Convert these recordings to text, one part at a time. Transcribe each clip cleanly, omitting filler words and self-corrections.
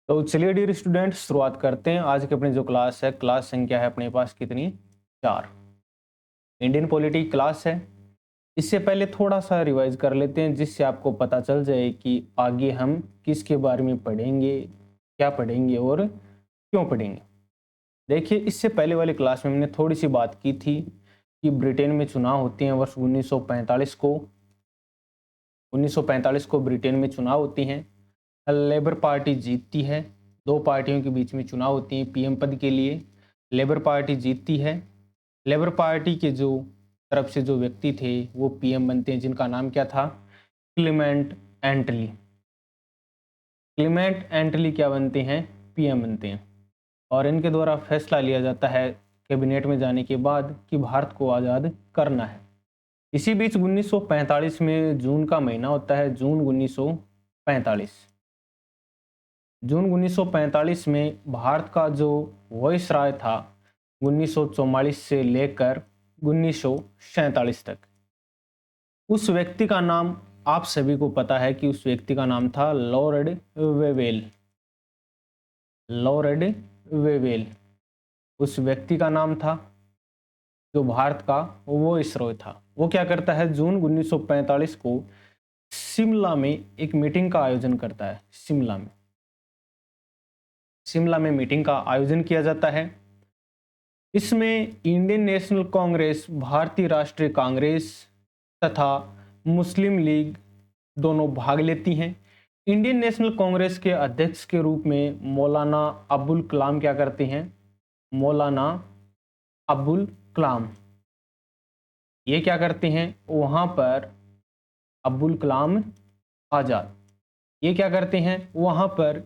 तो चलिए dear student शुरुआत करते हैं। आज की अपनी जो क्लास है, क्लास संख्या है अपने पास कितनी? 4। इंडियन पॉलिटी क्लास है। इससे पहले थोड़ा सा रिवाइज कर लेते हैं जिससे आपको पता चल जाए कि आगे हम किसके बारे में पढ़ेंगे, क्या पढ़ेंगे और क्यों पढ़ेंगे। देखिए, इससे पहले वाली क्लास में हमने थोड़ी सी बात की थी कि ब्रिटेन में चुनाव होते हैं वर्ष 1945 को। 1945 को ब्रिटेन में चुनाव होती हैं। लेबर पार्टी जीतती है। दो पार्टियों के बीच में चुनाव होती हैं पीएम पद के लिए। लेबर पार्टी जीतती है। लेबर पार्टी के जो तरफ से जो व्यक्ति थे वो पीएम बनते हैं, जिनका नाम क्या था? क्लीमेंट एंटली। क्लीमेंट एंटली क्या बनते हैं? पीएम बनते हैं। और इनके द्वारा फैसला लिया जाता है कैबिनेट में जाने के बाद कि भारत को आज़ाद करना है। इसी बीच 1945 में जून का महीना होता है, जून 1945। जून 1945 में भारत का जो वायसराय था 1944 से लेकर 1947 तक, उस व्यक्ति का नाम आप सभी को पता है कि उस व्यक्ति का नाम था लॉर्ड वेवेल। लॉर्ड वेवेल उस व्यक्ति का नाम था जो भारत का वायसराय था। वो क्या करता है, जून 1945 को शिमला में एक मीटिंग का आयोजन करता है। शिमला में मीटिंग का आयोजन किया जाता है। इसमें इंडियन नेशनल कांग्रेस, भारतीय राष्ट्रीय कांग्रेस तथा मुस्लिम लीग दोनों भाग लेती हैं। इंडियन नेशनल कांग्रेस के अध्यक्ष के रूप में मौलाना अबुल कलाम क्या करते हैं? मौलाना अबुल कलाम ये क्या करते हैं? वहाँ पर अबुल कलाम आज़ाद ये क्या करते हैं? वहाँ पर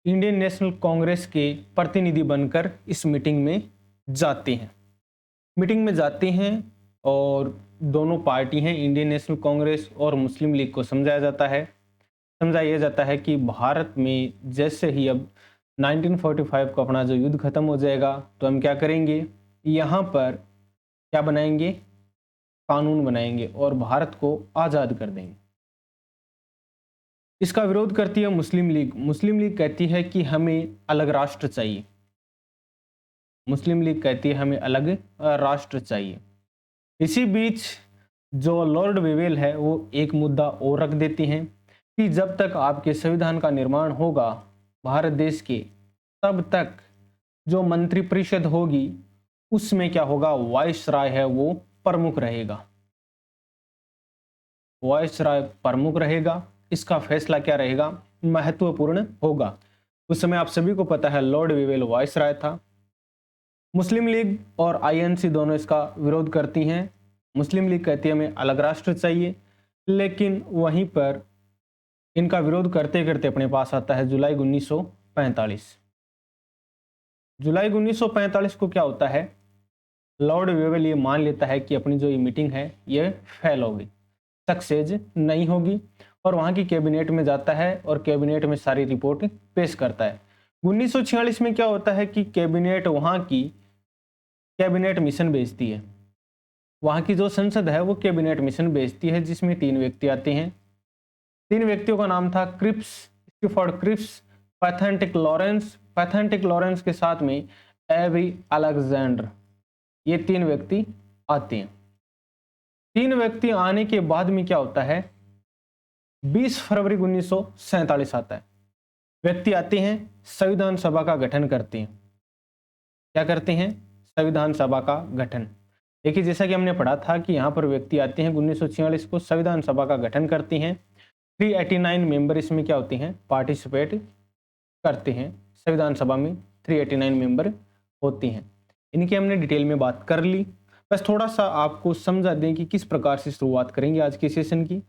इंडियन नेशनल कांग्रेस के प्रतिनिधि बनकर इस मीटिंग में जाते हैं। मीटिंग में जाते हैं और दोनों पार्टी हैं, इंडियन नेशनल कांग्रेस और मुस्लिम लीग को समझाया जाता है कि भारत में जैसे ही अब 1945 को अपना जो युद्ध खत्म हो जाएगा तो हम क्या करेंगे, यहाँ पर क्या बनाएंगे? कानून बनाएंगे और भारत को आज़ाद कर देंगे। इसका विरोध करती है मुस्लिम लीग। मुस्लिम लीग कहती है कि हमें अलग राष्ट्र चाहिए। मुस्लिम लीग कहती है हमें अलग राष्ट्र चाहिए। इसी बीच जो लॉर्ड वेवेल है वो एक मुद्दा और रख देती हैं कि जब तक आपके संविधान का निर्माण होगा भारत देश के, तब तक जो मंत्रिपरिषद होगी उसमें क्या होगा, वायसराय है वो प्रमुख रहेगा। वायसराय प्रमुख रहेगा। इसका फैसला क्या रहेगा? महत्वपूर्ण होगा। उस समय आप सभी को पता है लॉर्ड वेवेल वायसराय था। मुस्लिम लीग और आईएनसी दोनों इसका विरोध करती हैं। मुस्लिम लीग कहती है हमें अलग राष्ट्र चाहिए, लेकिन वहीं पर इनका विरोध करते करते अपने पास आता है जुलाई 1945। जुलाई 1945 को क्या होता है, लॉर्ड वेवेल ये मान लेता है कि अपनी जो ये मीटिंग है ये फेल होगी, सक्सेस नहीं होगी, और वहाँ की कैबिनेट में जाता है और कैबिनेट में सारी रिपोर्ट पेश करता है। 1946 में क्या होता है कि कैबिनेट वहाँ की कैबिनेट मिशन भेजती है। वहाँ की जो संसद है वो कैबिनेट मिशन भेजती है, जिसमें 3 व्यक्ति आते हैं। 3 व्यक्तियों का नाम था Cripps, Stafford Cripps, Pethick Lawrence के साथ में एवी अलेक्जेंडर। ये 3 व्यक्ति आते हैं। 3 व्यक्ति आने के बाद में क्या होता है, 20 फरवरी 1947 आता है। व्यक्ति आते हैं, संविधान सभा का गठन करते हैं। क्या करते हैं? संविधान सभा का गठन। देखिए, जैसा कि हमने पढ़ा था कि यहाँ पर व्यक्ति आते हैं 1946 को संविधान सभा का गठन करते हैं। 389 मेंबर इसमें क्या होते हैं, पार्टिसिपेट करते हैं। संविधान सभा में 389 मेंबर होते हैं। इनकी हमने डिटेल में बात कर ली। बस थोड़ा सा आपको समझा दें कि किस प्रकार से शुरुआत करेंगे आज के सेशन की।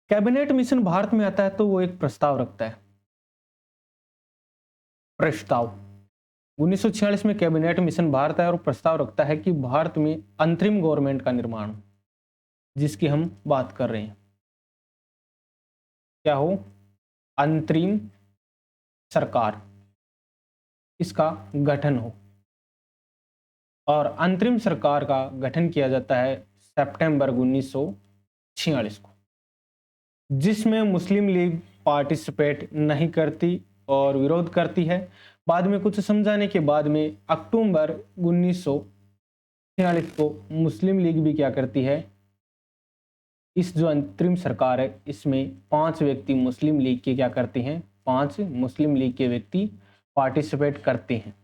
कैबिनेट मिशन भारत में आता है तो वो एक प्रस्ताव रखता है। प्रस्ताव 1946 में कैबिनेट मिशन भारत है और प्रस्ताव रखता है कि भारत में अंतरिम गवर्नमेंट का निर्माण, जिसकी हम बात कर रहे हैं, क्या हो, अंतरिम सरकार, इसका गठन हो। और अंतरिम सरकार का गठन किया जाता है सितंबर 1946 को, जिसमें मुस्लिम लीग पार्टिसिपेट नहीं करती और विरोध करती है। बाद में कुछ समझाने के बाद में अक्टूबर 1946 को मुस्लिम लीग भी क्या करती है, इस जो अंतरिम सरकार है इसमें 5 व्यक्ति मुस्लिम लीग के क्या करते हैं, 5 मुस्लिम लीग के व्यक्ति पार्टिसिपेट करते हैं।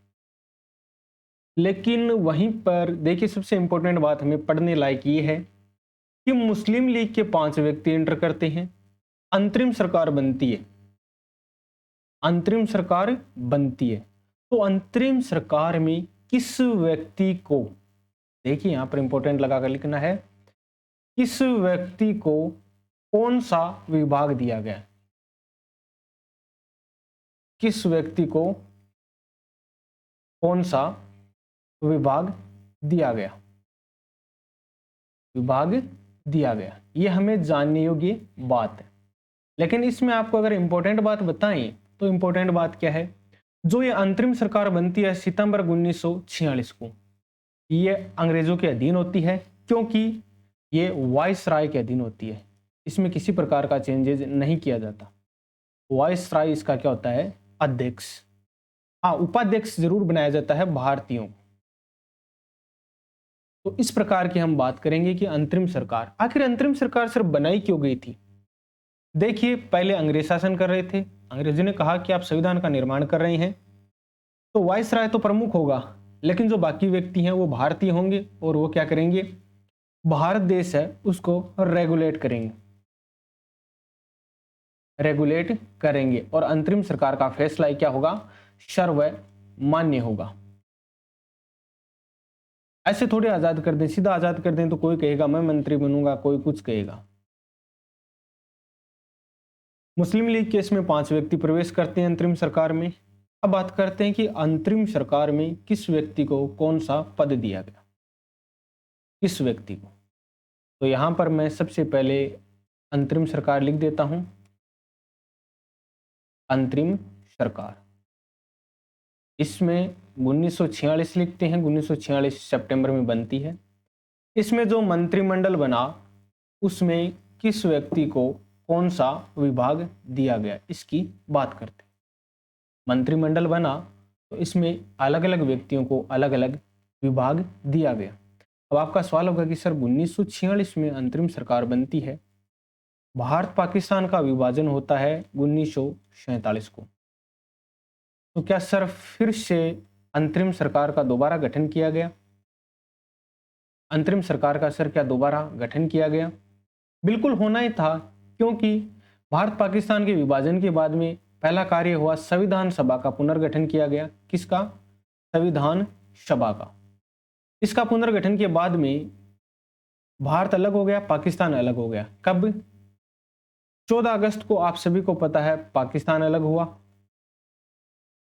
लेकिन वहीं पर देखिए सबसे इंपॉर्टेंट बात हमें पढ़ने लायक ये है कि मुस्लिम लीग के 5 व्यक्ति एंटर करते हैं, अंतरिम सरकार बनती है, अंतरिम सरकार बनती है। तो अंतरिम सरकार में किस व्यक्ति को, देखिए यहां पर इंपॉर्टेंट लगाकर लिखना है, किस व्यक्ति को कौन सा विभाग दिया गया, किस व्यक्ति को कौन सा विभाग दिया गया, विभाग दिया गया, ये हमें जानने योग्य बात है। लेकिन इसमें आपको अगर इंपॉर्टेंट बात बताएं तो इंपॉर्टेंट बात क्या है, जो ये अंतरिम सरकार बनती है सितंबर 1946 को, ये अंग्रेजों के अधीन होती है, क्योंकि ये वाइसराय के अधीन होती है, इसमें किसी प्रकार का चेंजेज नहीं किया जाता। वाइसराय इसका क्या होता है, अध्यक्ष, हाँ उपाध्यक्ष जरूर बनाया जाता है भारतीयों को। तो इस प्रकार की हम बात करेंगे कि अंतरिम सरकार, आखिर अंतरिम सरकार सिर्फ बनाई क्यों गई थी। देखिए पहले अंग्रेज शासन कर रहे थे, अंग्रेजों ने कहा कि आप संविधान का निर्माण कर रहे हैं तो वाइसराय तो प्रमुख होगा, लेकिन जो बाकी व्यक्ति हैं वो भारतीय होंगे और वो क्या करेंगे, भारत देश है उसको रेगुलेट करेंगे, रेगुलेट करेंगे और अंतरिम सरकार का फैसला क्या होगा, सर्वमान्य होगा। ऐसे थोड़े आजाद कर दें, सीधा आजाद कर दें तो कोई कहेगा मैं मंत्री बनूंगा, कोई कुछ कहेगा। मुस्लिम लीग के इसमें 5 व्यक्ति प्रवेश करते हैं अंतरिम सरकार में। अब बात करते हैं कि अंतरिम सरकार में किस व्यक्ति को कौन सा पद दिया गया, किस व्यक्ति को। तो यहां पर मैं सबसे पहले अंतरिम सरकार लिख देता हूं, अंतरिम सरकार। इसमें 1946 लिखते हैं, 1946 सितंबर में बनती है। इसमें जो मंत्रिमंडल बना उसमें किस व्यक्ति को कौन सा विभाग दिया गया, इसकी बात करते हैं। मंत्रिमंडल बना तो इसमें अलग अलग व्यक्तियों को अलग अलग विभाग दिया गया। अब आपका सवाल होगा कि सर 1946 में अंतरिम सरकार बनती है, भारत पाकिस्तान का विभाजन होता है 1947 को, तो क्या सर फिर से अंतरिम सरकार का दोबारा गठन किया गया, अंतरिम सरकार का सर क्या दोबारा गठन किया गया? बिल्कुल होना ही था, क्योंकि भारत पाकिस्तान के विभाजन के बाद में पहला कार्य हुआ संविधान सभा का पुनर्गठन किया गया। किसका? संविधान सभा का। इसका पुनर्गठन के बाद में भारत अलग हो गया, पाकिस्तान अलग हो गया। कब? 14 अगस्त को आप सभी को पता है पाकिस्तान अलग हुआ।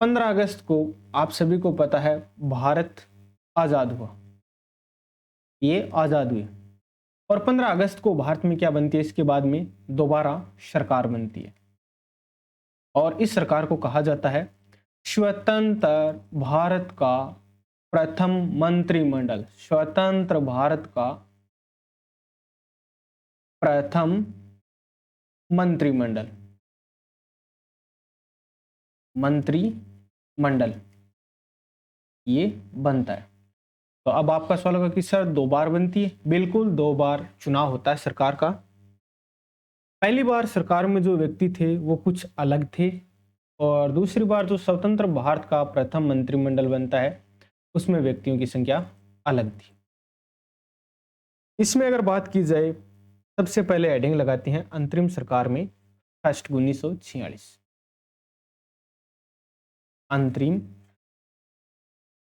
15 अगस्त को आप सभी को पता है भारत आजाद हुआ, ये आजाद हुए। और 15 अगस्त को भारत में क्या बनती है, इसके बाद में दोबारा सरकार बनती है और इस सरकार को कहा जाता है स्वतंत्र भारत का प्रथम मंत्रिमंडल। स्वतंत्र भारत का प्रथम मंत्रिमंडल, मंत्रिमंडल ये बनता है। तो अब आपका सवाल होगा कि सर 2 बार बनती है? बिल्कुल 2 बार चुनाव होता है सरकार का। पहली बार सरकार में जो व्यक्ति थे वो कुछ अलग थे और दूसरी बार जो स्वतंत्र भारत का प्रथम मंत्रिमंडल बनता है उसमें व्यक्तियों की संख्या अलग थी। इसमें अगर बात की जाए, सबसे पहले हेडिंग लगाते हैं अंतरिम सरकार में फर्स्ट 1946, अंतरिम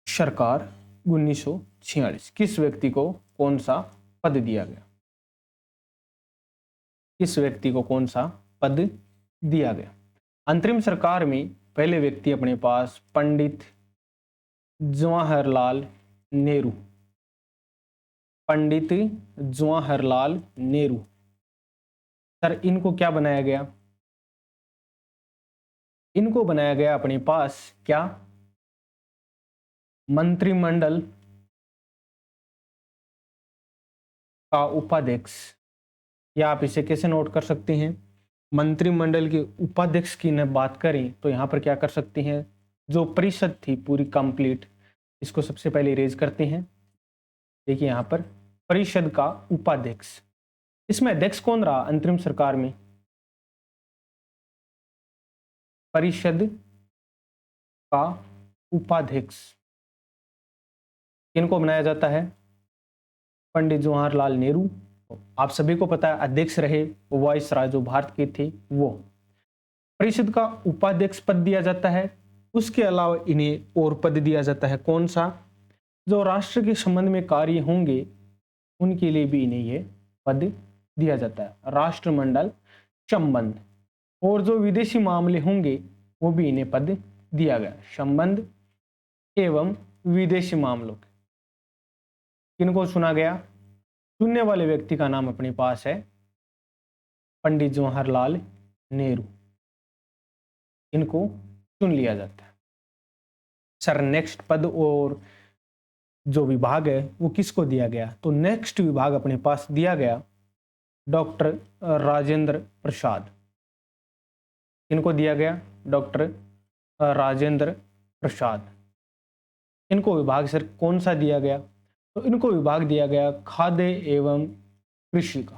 सरकार 1946, किस व्यक्ति को कौन सा पद दिया गया, किस व्यक्ति को कौन सा पद दिया गया। अंतरिम सरकार में पहले व्यक्ति अपने पास पंडित जवाहरलाल नेहरू, पंडित जवाहरलाल नेहरू। सर इनको क्या बनाया गया? इनको बनाया गया अपने पास क्या, मंत्रिमंडल का उपाध्यक्ष, या आप इसे कैसे नोट कर सकते हैं, मंत्रिमंडल के उपाध्यक्ष की न बात करें तो यहाँ पर क्या कर सकते हैं, जो परिषद थी पूरी कंप्लीट, इसको सबसे पहले इरेज करते हैं। देखिए यहाँ पर परिषद का उपाध्यक्ष, इसमें अध्यक्ष कौन रहा अंतरिम सरकार में, परिषद का उपाध्यक्ष किनको बनाया जाता है, पंडित जवाहरलाल नेहरू। आप सभी को पता है अध्यक्ष रहे वाइसराय जो भारत के थे वो। परिषद का उपाध्यक्ष पद दिया जाता है, उसके अलावा इन्हें और पद दिया जाता है, कौन सा, जो राष्ट्र के संबंध में कार्य होंगे उनके लिए भी इन्हें यह पद दिया जाता है, राष्ट्रमंडल संबंध। और जो विदेशी मामले होंगे वो भी इन्हें पद दिया गया, संबंध एवं विदेशी मामलों के। किनको चुना गया, चुनने वाले व्यक्ति का नाम अपने पास है पंडित जवाहरलाल नेहरू, इनको चुन लिया जाता है। सर नेक्स्ट पद और जो विभाग है वो किसको दिया गया, तो नेक्स्ट विभाग अपने पास दिया गया डॉक्टर राजेंद्र प्रसाद। इनको दिया गया डॉक्टर राजेंद्र प्रसाद। इनको विभाग सर कौन सा दिया गया, तो इनको विभाग दिया गया खाद्य एवं कृषि का,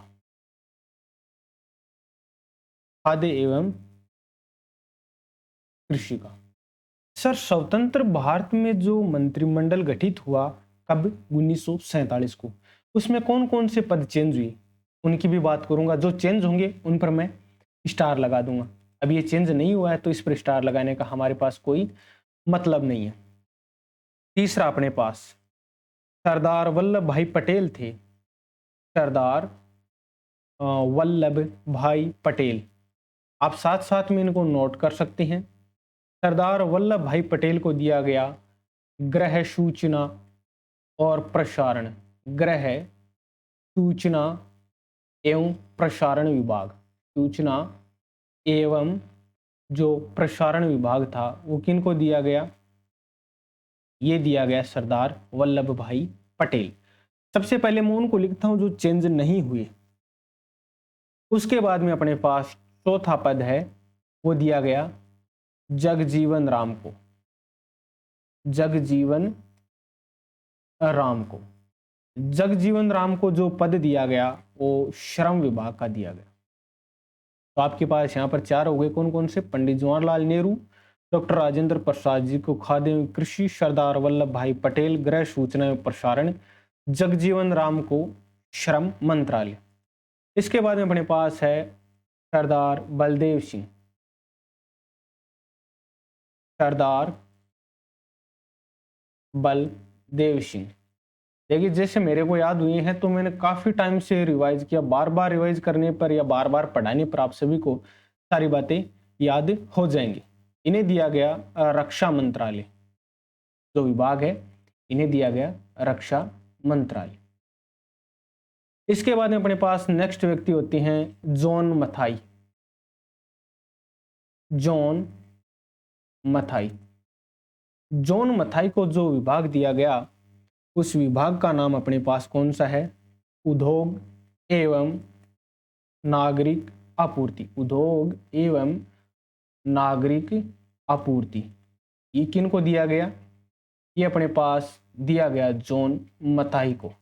खाद्य एवं कृषि का। सर स्वतंत्र भारत में जो मंत्रिमंडल गठित हुआ कब, 1947 को, उसमें कौन कौन से पद चेंज हुए उनकी भी बात करूंगा। जो चेंज होंगे उन पर मैं स्टार लगा दूंगा, अब ये चेंज नहीं हुआ है तो इस पर स्टार लगाने का हमारे पास कोई मतलब नहीं है। तीसरा अपने पास सरदार वल्लभ भाई पटेल थे, सरदार वल्लभ भाई पटेल, आप साथ साथ में इनको नोट कर सकते हैं। सरदार वल्लभ भाई पटेल को दिया गया गृह सूचना और प्रसारण, गृह सूचना एवं प्रसारण विभाग, सूचना एवं जो प्रसारण विभाग था वो किनको दिया गया, ये दिया गया सरदार वल्लभ भाई पटेल। सबसे पहले मैं उनको लिखता हूं जो चेंज नहीं हुए। उसके बाद में अपने पास चौथा पद है वो दिया गया जगजीवन राम को, जगजीवन राम को। जगजीवन राम को जो पद दिया गया वो श्रम विभाग का दिया गया। तो आपके पास यहाँ पर चार हो गए, कौन कौन से, पंडित जवाहरलाल नेहरू, डॉक्टर राजेंद्र प्रसाद जी को खाद्य एवं कृषि, सरदार वल्लभ भाई पटेल गृह सूचना एवं प्रसारण, जगजीवन राम को श्रम मंत्रालय। इसके बाद में अपने पास है सरदार बलदेव सिंह, सरदार बलदेव सिंह। देखिए जैसे मेरे को याद हुए हैं तो मैंने काफ़ी टाइम से रिवाइज किया, बार बार रिवाइज करने पर या बार बार पढ़ाने पर आप सभी को सारी बातें याद हो जाएंगी। इन्हें दिया गया रक्षा मंत्रालय, जो विभाग है इन्हें दिया गया रक्षा मंत्रालय। इसके बाद में अपने पास नेक्स्ट व्यक्ति होते हैं John Mathai, John Mathai. John Mathai को जो विभाग दिया गया उस विभाग का नाम अपने पास कौन सा है, उद्योग एवं नागरिक आपूर्ति, उद्योग एवं नागरिक आपूर्ति। ये किन को दिया गया, ये अपने पास दिया गया जॉन मथाई को,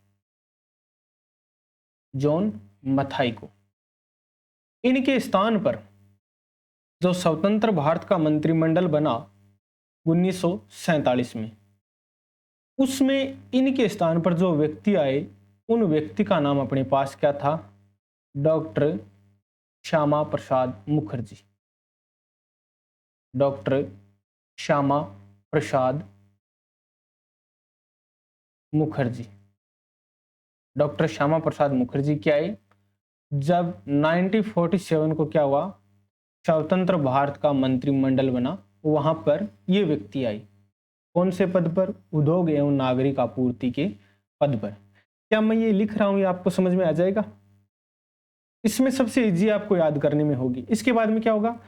जॉन मथाई को। इनके स्थान पर जो स्वतंत्र भारत का मंत्रिमंडल बना 1947 में, उसमें इनके स्थान पर जो व्यक्ति आए उन व्यक्ति का नाम अपने पास क्या था, doctor Shyama Prasad Mukherjee, doctor Shyama Prasad Mukherjee. Doctor Shyama Prasad Mukherjee क्या है, जब 1947 को क्या हुआ, स्वतंत्र भारत का मंत्रिमंडल बना, वहां पर ये व्यक्ति आई, कौन से पद पर, उद्योग एवं नागरिक आपूर्ति के पद पर। क्या मैं ये लिख रहा हूं ये आपको समझ में आ जाएगा, इसमें सबसे इजी आपको याद करने में होगी। इसके बाद में क्या होगा,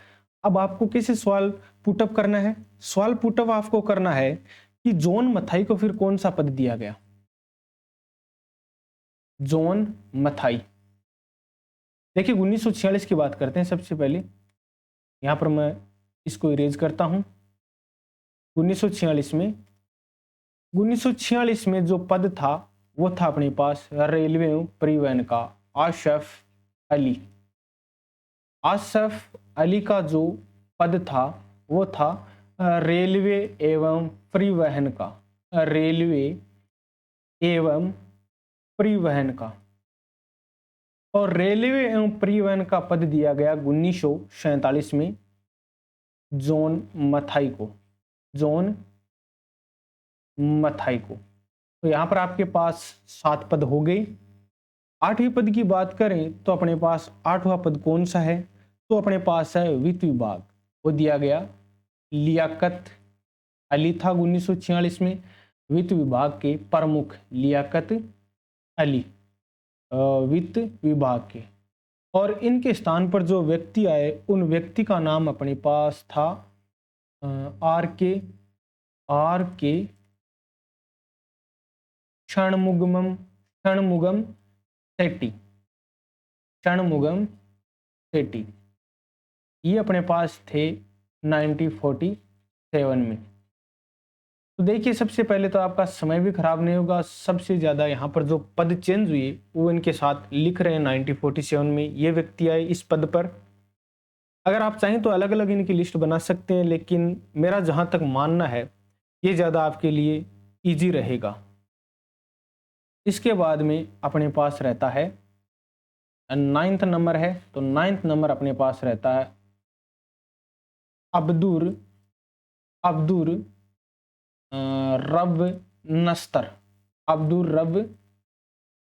अब आपको कैसे सवाल पुटअप करना है, सवाल पुटअप आपको करना है कि जॉन मथाई को फिर कौन सा पद दिया गया, जॉन मथाई, देखिए 1946 की बात करते हैं सबसे पहले। यहाँ पर मैं इसको इरेज करता हूँ। 1946 में जो पद था वो था अपने पास रेलवे एवं परिवहन का आशफ अली। आसफ अली का जो पद था वो था रेलवे एवं परिवहन का, रेलवे एवं परिवहन का। और रेलवे एवं परिवहन का पद दिया गया 1947 में जॉन मथाई को, जॉन मथाई को। तो यहाँ पर आपके पास 7 पद हो गए। 8वें पद की बात करें तो अपने पास 8वां पद कौन सा है? तो अपने पास है वित्त विभाग। वो दिया गया लियाकत अली था 1946 में, वित्त विभाग के प्रमुख लियाकत अली वित्त विभाग के। और इनके स्थान पर जो व्यक्ति आए उन व्यक्ति का नाम अपने पास था आर के षणमुगम शेट्टी, षणमुगम शेट्टी। ये अपने पास थे 1947 में। तो देखिए सबसे पहले तो आपका समय भी खराब नहीं होगा। सबसे ज़्यादा यहाँ पर जो पद चेंज हुए वो इनके साथ लिख रहे हैं 1947 में ये व्यक्ति आए इस पद पर। अगर आप चाहें तो अलग अलग इनकी लिस्ट बना सकते हैं, लेकिन मेरा जहाँ तक मानना है ये ज़्यादा आपके लिए ईजी रहेगा। इसके बाद में अपने पास रहता है 9th नंबर है, तो 9th नंबर अपने पास रहता है अब्दुर रब नस्तर, अब्दुर रब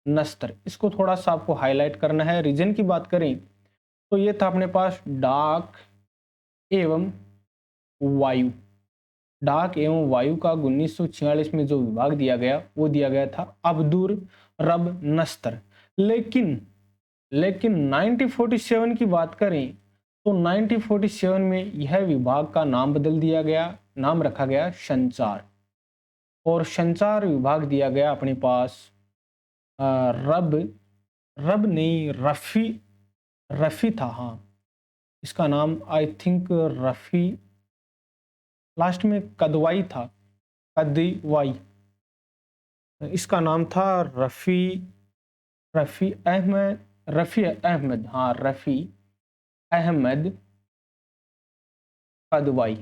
नस्तर। इसको थोड़ा सा आपको हाईलाइट करना है। रीजन की बात करें तो ये था अपने पास डाक एवं वायु, डाक एवं वायु का 1946 में जो विभाग दिया गया वो दिया गया था अब्दुर रब नस्तर। लेकिन 1947 की बात करें तो 1947 में यह विभाग का नाम बदल दिया गया, नाम रखा गया संचार। और संचार विभाग दिया गया अपने पास रब नहीं रफ़ी था। हाँ, इसका नाम आई थिंक रफ़ी, लास्ट में कदवाई था, कदवाई। इसका नाम था रफ़ी अहमद, हाँ रफ़ी अहमद कदवाई,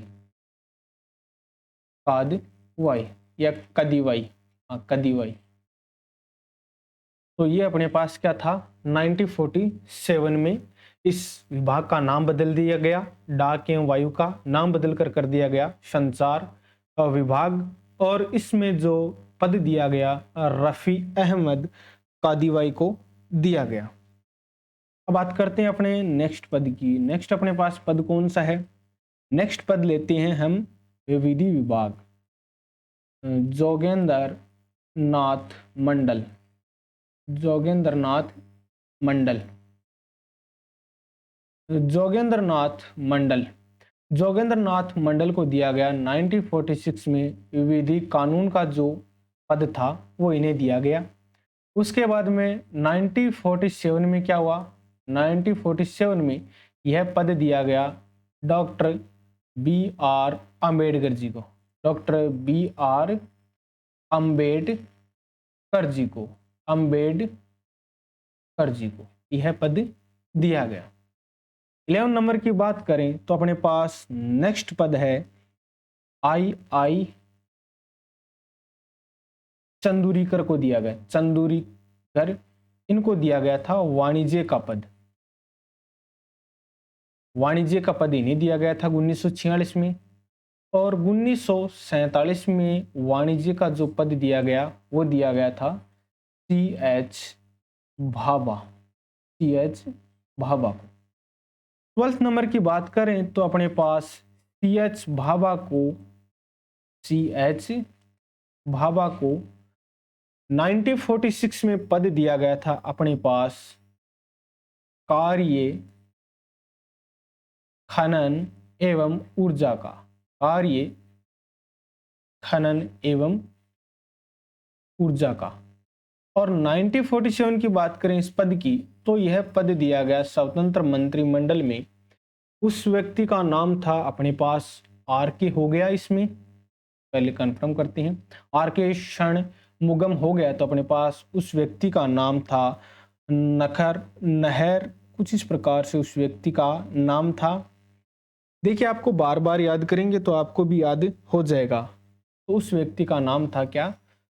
कदवाई या कदीवाई, हाँ कदीवाई। तो ये अपने पास क्या था 1947 में इस विभाग का नाम बदल दिया गया, डाक एवं वायु का नाम बदल कर दिया गया संचार विभाग। और इसमें जो पद दिया गया रफ़ी अहमद कादीवाई को दिया गया। अब बात करते हैं अपने नेक्स्ट पद की। नेक्स्ट अपने पास पद कौन सा है? नेक्स्ट पद लेते हैं हम विधि विभाग, जोगेंद्र नाथ मंडल, जोगेंद्र नाथ मंडल, जोगेंद्र नाथ मंडल को दिया गया 1946 में विधि कानून का जो पद था वो इन्हें दिया गया। उसके बाद में 1947 में क्या हुआ? 1947 में यह पद दिया गया doctor B are Ambedkar ji को, doctor B are Ambedkar ji को, अम्बेडकर जी को यह पद दिया गया। 11 नंबर की बात करें तो अपने पास नेक्स्ट पद है आई चंदूरीकर को दिया गया, चंदूरीकर इनको दिया गया था वाणिज्य का पद, वाणिज्य का पद इन्हें दिया गया था 1946 में। और 1947 में वाणिज्य का जो पद दिया गया वो दिया गया था CH भाभा, CH भाभा को। 12th नंबर की बात करें तो अपने पास CH भाभा को 1946 में पद दिया गया था अपने पास कार्य खनन एवं ऊर्जा का, कार्य खनन एवं ऊर्जा का। और 1947 की बात करें इस पद की तो यह पद दिया गया स्वतंत्र मंत्रिमंडल में उस व्यक्ति का नाम था अपने पास आर के हो गया, इसमें पहले कंफर्म करते हैं। आर के क्षण मुगम हो गया तो अपने पास उस व्यक्ति का नाम था नखर नहर, कुछ इस प्रकार से उस व्यक्ति का नाम था। देखिए आपको बार बार याद करेंगे तो आपको भी याद हो जाएगा। तो उस व्यक्ति का नाम था क्या?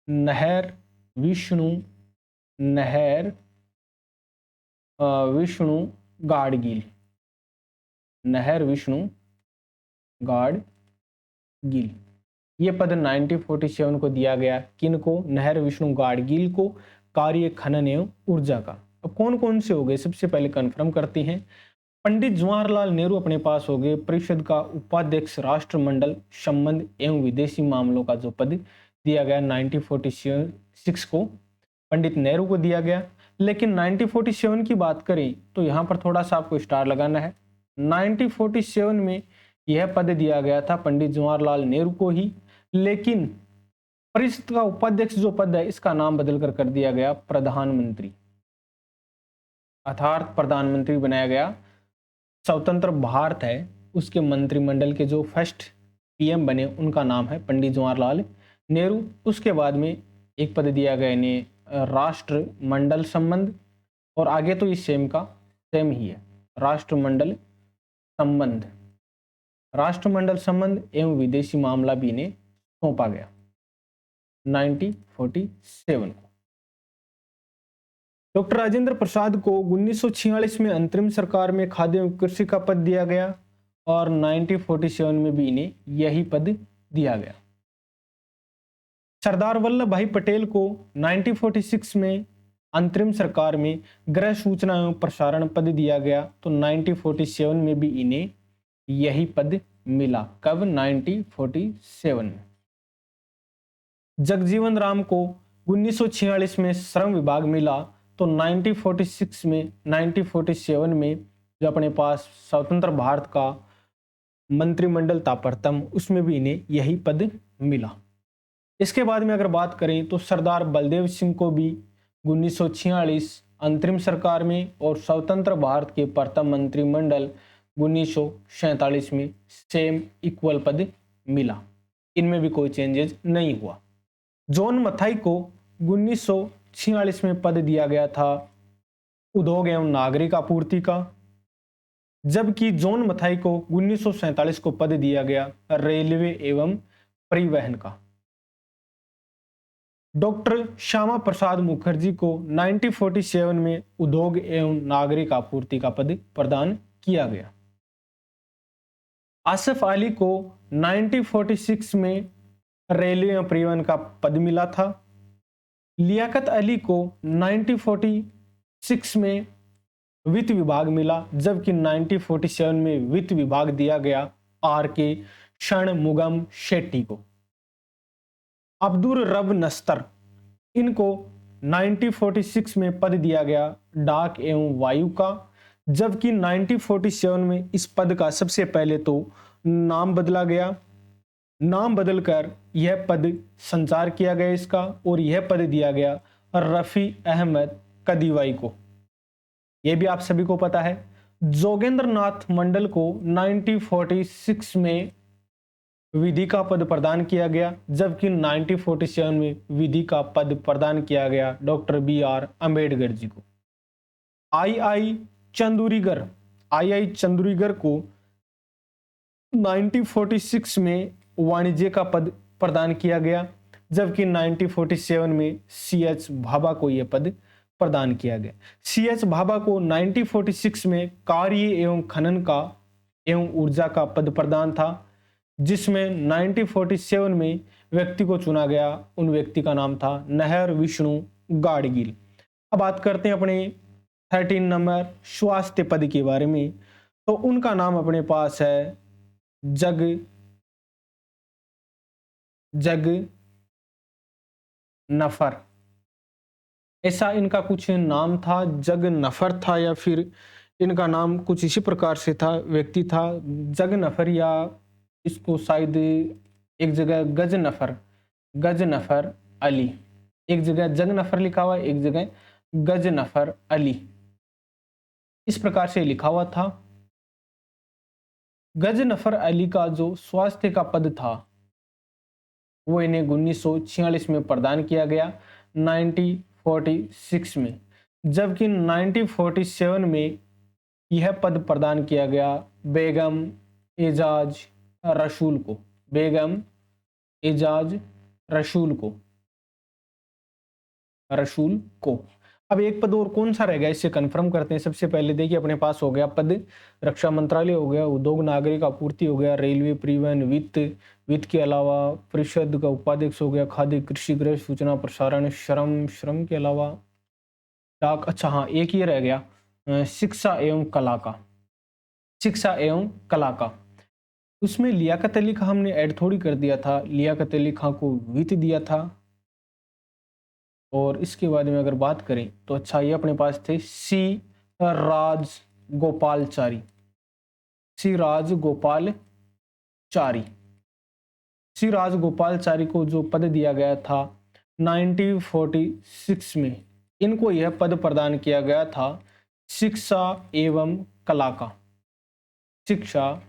नहर विष्णु, नहर विष्णु गाडगिल, नहर विष्णु गाडगिल। ये पद 1947 को दिया गया। किन को? नहर विष्णु गाडगिल को, कार्य खनन एवं ऊर्जा का। अब कौन कौन से हो गए सबसे पहले कंफर्म करते हैं। पंडित जवाहरलाल नेहरू अपने पास हो गए परिषद का उपाध्यक्ष, राष्ट्रमंडल संबंध एवं विदेशी मामलों का जो पद दिया गया 1946 को पंडित नेहरू को दिया गया। लेकिन 1947 की बात करें तो यहाँ पर थोड़ा सा आपको स्टार लगाना है। 1947 में यह पद दिया गया था पंडित जवाहरलाल नेहरू को ही, लेकिन परिषद का उपाध्यक्ष जो पद है इसका नाम बदलकर कर दिया गया प्रधानमंत्री, अर्थात प्रधानमंत्री बनाया गया। स्वतंत्र भारत है उसके मंत्रिमंडल के जो फर्स्ट पीएम बने उनका नाम है पंडित जवाहरलाल नेहरू। उसके बाद में एक पद दिया गया इन्हें राष्ट्रमंडल संबंध, और आगे तो इस सेम ही है, राष्ट्रमंडल संबंध, राष्ट्रमंडल संबंध एवं विदेशी मामला भी इन्हें सौंपा गया 1947 को। डॉक्टर राजेंद्र प्रसाद को 1946 में अंतरिम सरकार में खाद्य एवं कृषि का पद दिया गया और 1947 में भी इन्हें यही पद दिया गया। सरदार वल्लभ भाई पटेल को 1946 में अंतरिम सरकार में गृह सूचना एवं प्रसारण पद दिया गया, तो 1947 में भी इन्हें यही पद मिला। कब? 1947 में। जगजीवन राम को 1946 में श्रम विभाग मिला, तो 1947 में जो अपने पास स्वतंत्र भारत का मंत्रिमंडल था प्रथम, उसमें भी इन्हें यही पद मिला। इसके बाद में अगर बात करें तो सरदार बलदेव सिंह को भी 1946 अंतरिम सरकार में और स्वतंत्र भारत के प्रथम मंत्रिमंडल 1947 में सेम इक्वल पद मिला, इनमें भी कोई चेंजेस नहीं हुआ। जॉन मथाई को 1946 में पद दिया गया था उद्योग एवं नागरिक आपूर्ति का, जबकि जॉन मथाई को 1947 को पद दिया गया रेलवे एवं परिवहन का। डॉक्टर श्यामा प्रसाद मुखर्जी को 1947 में उद्योग एवं नागरिक आपूर्ति का पद प्रदान किया गया। आसिफ अली को 1946 में रेलवे एवं परिवहन का पद मिला था। लियाकत अली को 1946 में वित्त विभाग मिला, जबकि 1947 में वित्त विभाग दिया गया आर के षणमुगम शेट्टी को। अब्दुल रब नस्तर, इनको 1946 में पद दिया गया डाक एवं वायु का, जबकि 1947 में इस पद का सबसे पहले तो नाम बदला गया, नाम बदलकर यह पद संचार किया गया इसका, और यह पद दिया गया रफ़ी अहमद कदीवाई को। यह भी आप सभी को पता है। जोगेंद्र नाथ मंडल को 1946 में विधि का पद प्रदान किया गया, जबकि 1947 में विधि का पद प्रदान किया गया डॉक्टर BR अम्बेडकर जी को। आई चंदुरीगर को 1946 में वाणिज्य का पद प्रदान किया गया, जबकि 1947 में CH भाभा को यह पद प्रदान किया गया। CH भाभा को 1946 में कार्य एवं खनन का एवं ऊर्जा का पद प्रदान था, जिसमें 1947 में व्यक्ति को चुना गया, उन व्यक्ति का नाम था नहर विष्णु गाडगिल। अब बात करते हैं अपने 13 नंबर स्वास्थ्य पद के बारे में, तो उनका नाम अपने पास है जग नफर, ऐसा इनका कुछ नाम था, जग नफर था या फिर इनका नाम कुछ इसी प्रकार से था, व्यक्ति था जग नफर, या इसको शायद एक जगह गज नफर अली, एक जगह जग नफर लिखा हुआ है, एक जगह गज नफर अली, इस प्रकार से लिखा हुआ था। गजनफर अली का जो स्वास्थ्य का पद था वो इन्हें 1946 में प्रदान किया गया 1946 में, जबकि 1947 में यह पद प्रदान किया गया बेगम एजाज रसूल को। बेगम एजाज रसूल को रसूल को अब एक पद और कौन सा रह गया, इससे कंफर्म करते हैं। सबसे पहले देखिए, अपने पास हो गया पद रक्षा मंत्रालय हो गया, उद्योग नागरिक आपूर्ति हो गया, रेलवे परिवहन वित्त, वित्त के अलावा परिषद का उपाध्यक्ष हो गया, खाद्य कृषि गृह सूचना प्रसारण श्रम, श्रम के अलावा डाक, अच्छा हाँ एक ये रह गया शिक्षा एवं कला का, शिक्षा एवं कला का। उसमें लियाकत अली खां हमने ऐड थोड़ी कर दिया था, लियाकत अली खां को वित्त दिया था। और इसके बाद में अगर बात करें तो अच्छा ये अपने पास थे सी राज गोपालचारी, सी राज गोपालचारी, सी राज गोपालचारी को जो पद दिया गया था 1946 में, इनको यह पद प्रदान किया गया था शिक्षा एवं कला का, शिक्षा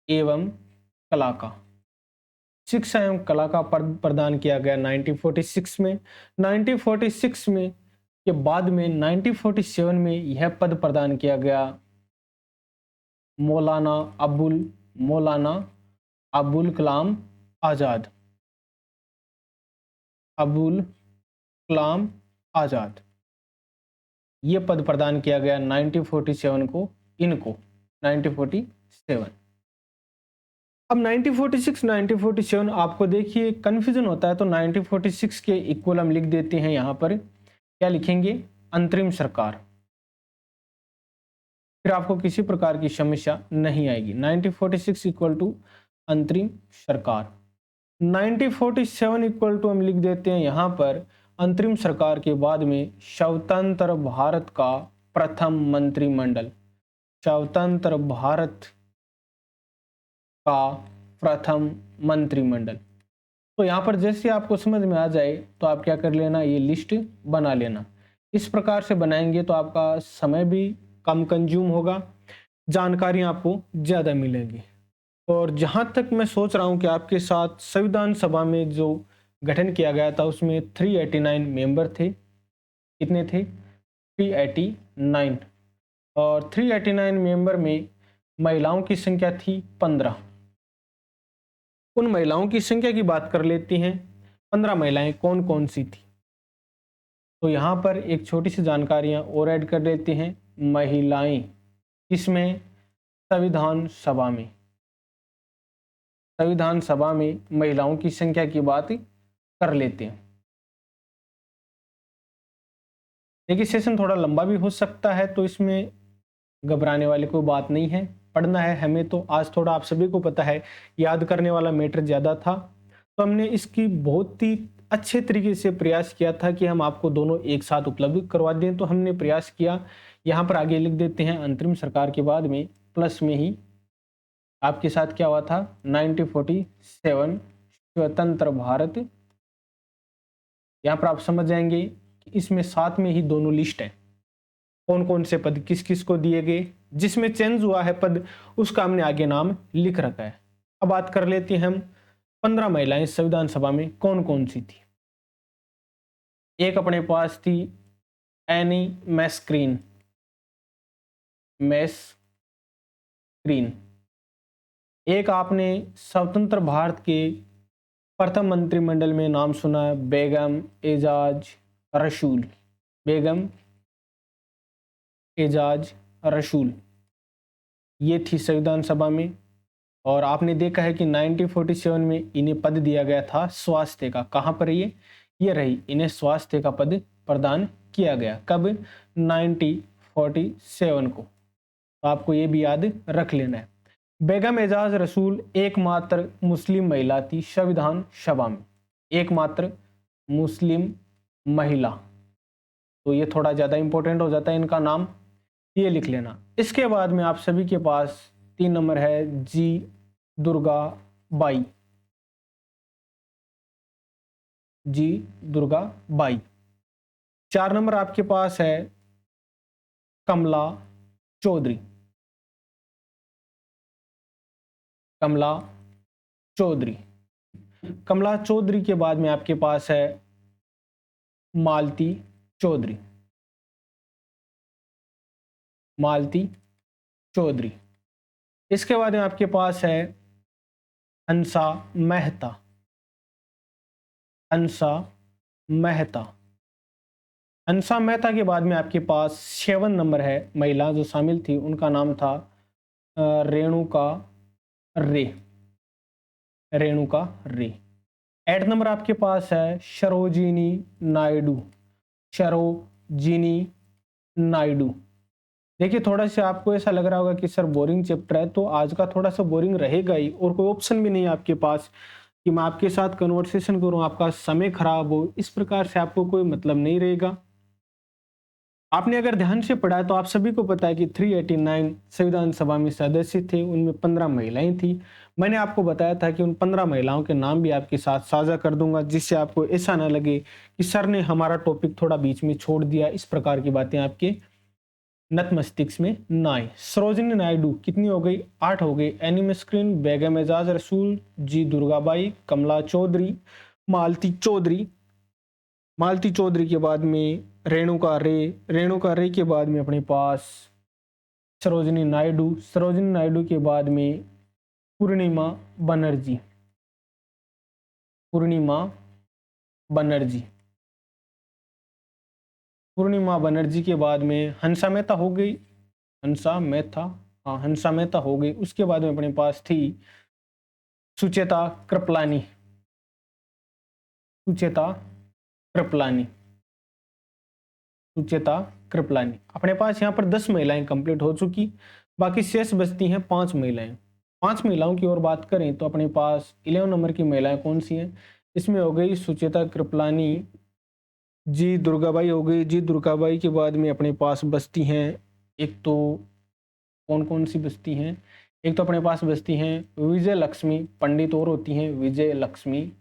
एवं कला का, शिक्षा एवं कला का पद प्रदान किया गया 1946 में। 1946 में के बाद में 1947 में यह पद प्रदान किया गया मौलाना अबुल कलाम आजाद, अबुल कलाम आजाद, ये पद प्रदान किया गया 1947 को इनको, 1947। अब 1946 1947 आपको देखिए कंफ्यूजन होता है, तो 1946 के इक्वल हम लिख देते हैं। यहाँ पर क्या लिखेंगे, अंतरिम सरकार, फिर आपको किसी प्रकार की समस्या नहीं आएगी। 1946 इक्वल टू अंतरिम सरकार, 1947 इक्वल टू हम लिख देते हैं यहाँ पर अंतरिम सरकार के बाद में स्वतंत्र भारत का प्रथम मंत्रिमंडल, स्वतंत्र भारत का प्रथम मंत्रिमंडल। तो यहाँ पर जैसे आपको समझ में आ जाए तो आप क्या कर लेना, ये लिस्ट बना लेना। इस प्रकार से बनाएंगे तो आपका समय भी कम कंज्यूम होगा, जानकारी आपको ज़्यादा मिलेगी। और जहाँ तक मैं सोच रहा हूँ कि आपके साथ संविधान सभा में जो गठन किया गया था उसमें 389 मेंबर थे, कितने थे 389, और 389 मेंबर में महिलाओं की संख्या थी 15। उन महिलाओं की संख्या की बात कर लेते हैं, 15 महिलाएं कौन कौन सी थी। तो यहाँ पर एक छोटी सी जानकारियाँ और ऐड कर लेते हैं। महिलाएं इसमें संविधान सभा में, संविधान सभा में महिलाओं की संख्या की बात कर लेते हैं। देखिए सेशन थोड़ा लंबा भी हो सकता है, तो इसमें घबराने वाली कोई बात नहीं है, पढ़ना है हमें। तो आज थोड़ा आप सभी को पता है याद करने वाला मैटर ज़्यादा था, तो हमने इसकी बहुत ही अच्छे तरीके से प्रयास किया था कि हम आपको दोनों एक साथ उपलब्ध करवा दें। तो हमने प्रयास किया, यहाँ पर आगे लिख देते हैं अंतरिम सरकार के बाद में प्लस में ही आपके साथ क्या हुआ था 1947 स्वतंत्र भारत। यहाँ पर आप समझ जाएंगे कि इसमें साथ में ही दोनों लिस्ट है, कौन कौन से पद किस किस को दिए गए, जिसमें चेंज हुआ है पद उसका हमने आगे नाम लिख रखा है। अब बात कर लेते हैं हम 15 महिलाएं संविधान सभा में कौन कौन सी थी। एक अपने पास थी एनी मैस्क्रीन, मैस्क्रीन। एक आपने स्वतंत्र भारत के प्रथम मंत्रिमंडल में नाम सुना है बेगम एजाज रसूल, बेगम एजाज रसूल, ये थी संविधान सभा में। और आपने देखा है कि 1947 में इन्हें पद दिया गया था स्वास्थ्य का। कहाँ पर ये रही, इन्हें स्वास्थ्य का पद प्रदान किया गया। कब, 1947 को। तो आपको ये भी याद रख लेना है। बेगम एजाज रसूल एकमात्र मुस्लिम महिला थी संविधान सभा में, एकमात्र मुस्लिम महिला। तो ये थोड़ा ज़्यादा इंपॉर्टेंट हो जाता है इनका नाम, ये लिख लेना। इसके बाद में आप सभी के पास 3 नंबर है जी दुर्गा बाई, जी दुर्गा बाई। 4 नंबर आपके पास है कमला चौधरी, कमला चौधरी। कमला चौधरी के बाद में आपके पास है मालती चौधरी, मालती चौधरी। इसके बाद में आपके पास है हंसा मेहता, हंसा मेहता। हंसा मेहता के बाद में आपके पास 7 नंबर है, महिला जो शामिल थी उनका नाम था रेणुका रे, रेणुका रे। 8 नंबर आपके पास है सरोजिनी नायडू, सरोजिनी नायडू। देखिए थोड़ा सा आपको ऐसा लग रहा होगा कि सर बोरिंग चैप्टर है, तो आज का थोड़ा सा बोरिंग रहेगा ही, और कोई ऑप्शन भी नहीं है आपके पास कि मैं आपके साथ कन्वर्सेशन करूं, आपका समय खराब हो, इस प्रकार से आपको कोई मतलब नहीं रहेगा। आपने अगर ध्यान से पढ़ा है तो आप सभी को पता है कि 389 संविधान सभा में सदस्य थे, उनमें 15 महिलाएं थी। मैंने आपको बताया था कि उन 15 महिलाओं के नाम भी आपके साथ साझा कर दूंगा, जिससे आपको ऐसा ना लगे कि सर ने हमारा टॉपिक थोड़ा बीच में छोड़ दिया, इस प्रकार की बातें आपके नत मस्तिष्क में ना आए। सरोजिनी नायडू कितनी हो गई? 8 हो गई। एनी मस्क्रीन, बेगम एजाज रसूल, जी दुर्गाबाई, कमला चौधरी, मालती चौधरी। मालती चौधरी के बाद में रेणुका रे, रेणुका रे के बाद में अपने पास सरोजिनी नायडू, सरोजिनी नायडू के बाद में पूर्णिमा बनर्जी, पूर्णिमा बनर्जी, पूर्णिमा बनर्जी के बाद में हंसा मेहता हो गई, हंसा मेहता, हाँ हंसा मेहता हो गई। उसके बाद में अपने पास थी सुचेता कृपलानी, सुचेता कृपलानी, सुचेता कृपलानी। अपने पास यहाँ पर 10 महिलाएं कंप्लीट हो चुकी, बाकी शेष बचती हैं 5 महिलाएं। 5 महिलाओं की ओर बात करें तो अपने पास 11 नंबर की महिलाएं कौन सी हैं? इसमें हो गई सुचेता कृपलानी, जी दुर्गाबाई हो गई। जी दुर्गाबाई के बाद में अपने पास बचती हैं, एक तो कौन कौन सी बचती हैं? एक तो अपने पास बचती हैं विजय लक्ष्मी पंडित, और होती हैं विजय लक्ष्मी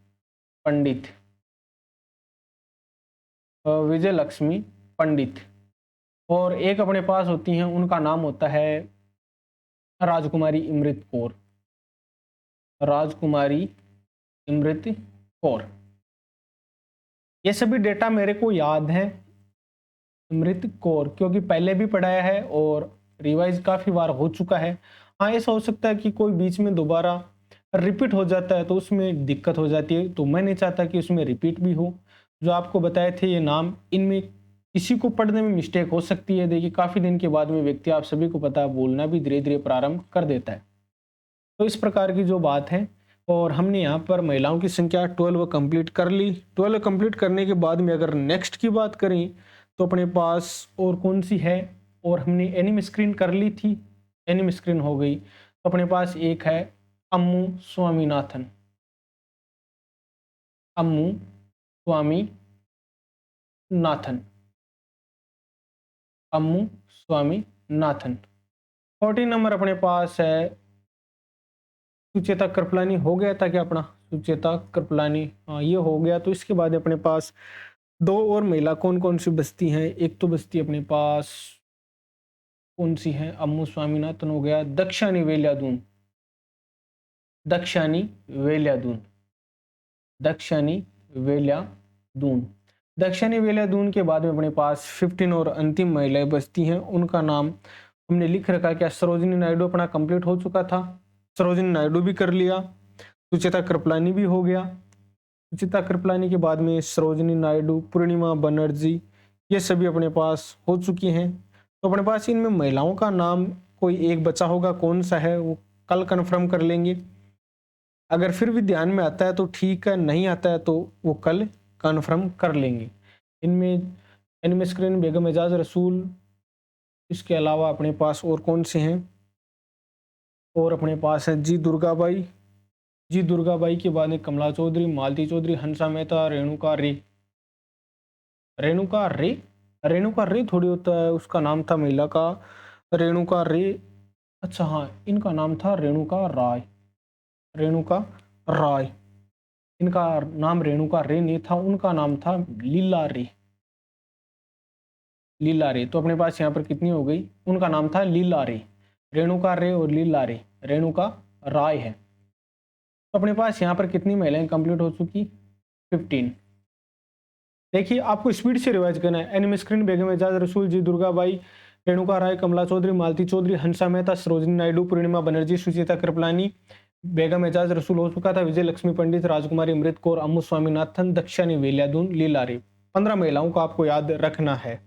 पंडित, विजय लक्ष्मी पंडित। और एक अपने पास होती हैं, उनका नाम होता है राजकुमारी इमृत कौर, राजकुमारी इमृत कौर। ये सभी डेटा मेरे को याद है, इमृत कौर, क्योंकि पहले भी पढ़ाया है और रिवाइज काफ़ी बार हो चुका है। हाँ ऐसा हो सकता है कि कोई बीच में दोबारा रिपीट हो जाता है तो उसमें दिक्कत हो जाती है, तो मैं नहीं चाहता कि उसमें रिपीट भी हो। जो आपको बताए थे ये नाम, इनमें किसी को पढ़ने में मिस्टेक हो सकती है। देखिए काफ़ी दिन के बाद में व्यक्ति, आप सभी को पता है, बोलना भी धीरे धीरे प्रारंभ कर देता है। तो इस प्रकार की जो बात है, और हमने यहाँ पर महिलाओं की संख्या 12 कंप्लीट कर ली। 12 कंप्लीट करने के बाद में अगर नेक्स्ट की बात करें तो अपने पास और कौन सी है? और हमने एनिमी स्क्रीन कर ली थी, एनिमी स्क्रीन हो गई। तो अपने पास एक है अम्मू स्वामीनाथन, अम्मू स्वामीनाथन, अम्मू स्वामीनाथन। 14 नंबर अपने पास है सुचेता कृपलानी। हो गया था क्या अपना सुचेता कृपलानी? हाँ ये हो गया। तो इसके बाद अपने पास 2 और महिला कौन कौन सी बचती हैं? एक तो बचती है अपने पास कौन सी है? अम्मू स्वामीनाथन हो गया, दक्षानी वेल्यादून, दक्षानी वेल्यादून, दक्षानी वेल्यादून। दक्षिणी वेल्यादून के बाद में अपने पास 15 और अंतिम महिलाएं बचती हैं, उनका नाम हमने लिख रखा। क्या सरोजिनी नायडू अपना कंप्लीट हो चुका था? सरोजिनी नायडू भी कर लिया, सुचेता कृपलानी भी हो गया। सुचिता कृपलानी के बाद में सरोजिनी नायडू, पूर्णिमा बनर्जी, ये सभी अपने पास हो चुकी हैं। तो अपने पास इनमें महिलाओं का नाम कोई एक बचा होगा, कौन सा है वो कल कंफर्म कर लेंगे। अगर फिर भी ध्यान में आता है तो ठीक है, नहीं आता है तो वो कल कंफर्म कर लेंगे। इनमें इनमें स्क्रीन बेगम एजाज रसूल, इसके अलावा अपने पास और कौन से हैं? और अपने पास है जी दुर्गाबाई, जी दुर्गाबाई के बाद में कमला चौधरी, मालती चौधरी, हंसा मेहता, रेणुका रे, रेणुका रे, रेणुका रे थोड़ी होता है, उसका नाम था महिला का रेणुका रे। अच्छा हाँ, इनका नाम था रेणुका राय, रेणुका राय। इनका नाम रेणुका रे नहीं था, उनका नाम था लीला रे, लीला रे। तो अपने पास यहाँ पर कितनी हो गई, उनका नाम था लीला रे, रेणुका रे और लीला रे, रेणुका राय है। तो अपने पास यहाँ पर कितनी महिलाएं कंप्लीट हो चुकी, 15। देखिए आपको स्पीड से रिवाइज करना है। एनिम स्क्रीन, बेगम एजाज, रसूल जी, दुर्गाबाई, रेणुका राय, कमला चौधरी, मालती चौधरी, हंसा मेहता, सरोजिनी नायडू, पूर्णिमा बनर्जी, सुचेता कृपलानी, बेगम एजाज रसूल हो चुका था, विजय लक्ष्मी पंडित, राजकुमारी अमृत कौर, अम्मू स्वामीनाथन, दक्षानी वेलियादून, लीला रे। 15 महिलाओं को आपको याद रखना है।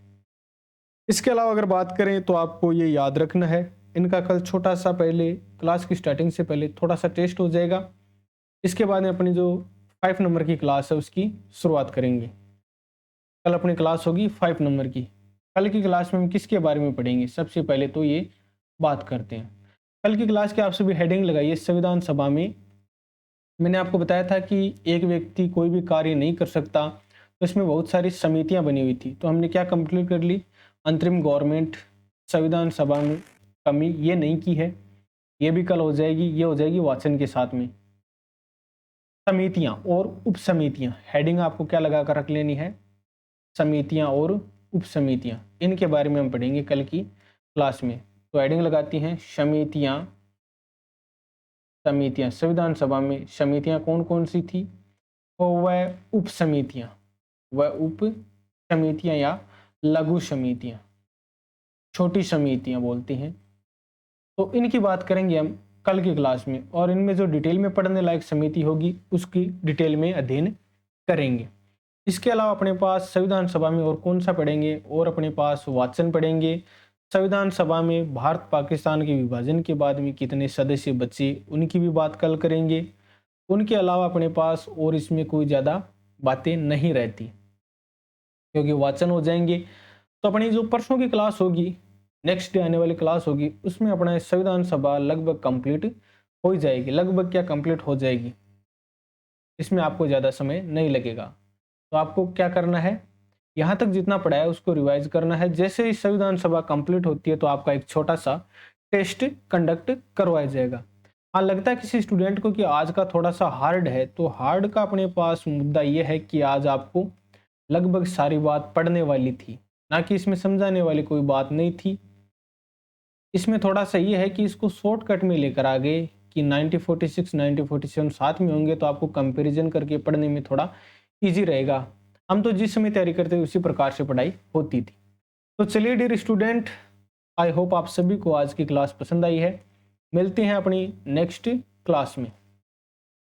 इसके अलावा अगर बात करें तो आपको ये याद रखना है, इनका कल छोटा सा पहले क्लास की स्टार्टिंग से पहले थोड़ा सा टेस्ट हो जाएगा। इसके बाद में अपनी जो 5 नंबर की क्लास है उसकी शुरुआत करेंगे। कल अपनी क्लास होगी 5 नंबर की। कल की क्लास में हम किसके बारे में पढ़ेंगे, सबसे पहले तो ये बात करते हैं। कल की क्लास के आप सभी हेडिंग लगाइए, संविधान सभा में। मैंने आपको बताया था कि एक व्यक्ति कोई भी कार्य नहीं कर सकता, तो इसमें बहुत सारी समितियां बनी हुई थी। तो हमने क्या कंप्लीट कर ली, अंतरिम गवर्नमेंट, संविधान सभा में कमी ये नहीं की है, ये भी कल हो जाएगी, ये हो जाएगी वाचन के साथ में। समितियां और उप समितियां, हेडिंग आपको क्या लगा कर रख लेनी है, समितियां और उप समितियां, इनके बारे में हम पढ़ेंगे कल की क्लास में। तो हेडिंग लगाती हैं समितियां, समितियां, संविधान सभा में समितियां कौन कौन सी थी, और वह उप समितियां, वह उप समितियां या लघु समितियां, छोटी समितियां बोलती हैं। तो इनकी बात करेंगे हम कल की क्लास में, और इनमें जो डिटेल में पढ़ने लायक समिति होगी उसकी डिटेल में अध्ययन करेंगे। इसके अलावा अपने पास संविधान सभा में और कौन सा पढ़ेंगे, और अपने पास वाचन पढ़ेंगे। संविधान सभा में भारत पाकिस्तान के विभाजन के बाद में कितने सदस्य बचे, उनकी भी बात कल करेंगे। उनके अलावा अपने पास और इसमें कोई ज़्यादा बातें नहीं रहती, क्योंकि वाचन हो जाएंगे। तो अपनी जो परसों की क्लास होगी, नेक्स्ट डे आने वाली क्लास होगी, उसमें अपना संविधान सभा लगभग कंप्लीट हो जाएगी। लगभग क्या कंप्लीट हो जाएगी, इसमें आपको ज़्यादा समय नहीं लगेगा। तो आपको क्या करना है, यहाँ तक जितना पढ़ा है उसको रिवाइज करना है। जैसे ही संविधान सभा कंप्लीट होती है तो आपका एक छोटा सा टेस्ट कंडक्ट करवाया जाएगा। हाँ, लगता है किसी स्टूडेंट को कि आज का थोड़ा सा हार्ड है, तो हार्ड का अपने पास मुद्दा ये है कि आज आपको लगभग सारी बात पढ़ने वाली थी, ना कि इसमें समझाने वाली कोई बात नहीं थी। इसमें थोड़ा सा ये है कि इसको शॉर्टकट में लेकर आ गए कि 9046 9047 साथ में होंगे, तो आपको कंपैरिजन करके पढ़ने में थोड़ा इजी रहेगा। हम तो जिस समय तैयारी करते थे उसी प्रकार से पढ़ाई होती थी। तो चलिए डियर स्टूडेंट, आई होप आप सभी को आज की क्लास पसंद आई है। मिलते हैं अपनी नेक्स्ट क्लास में।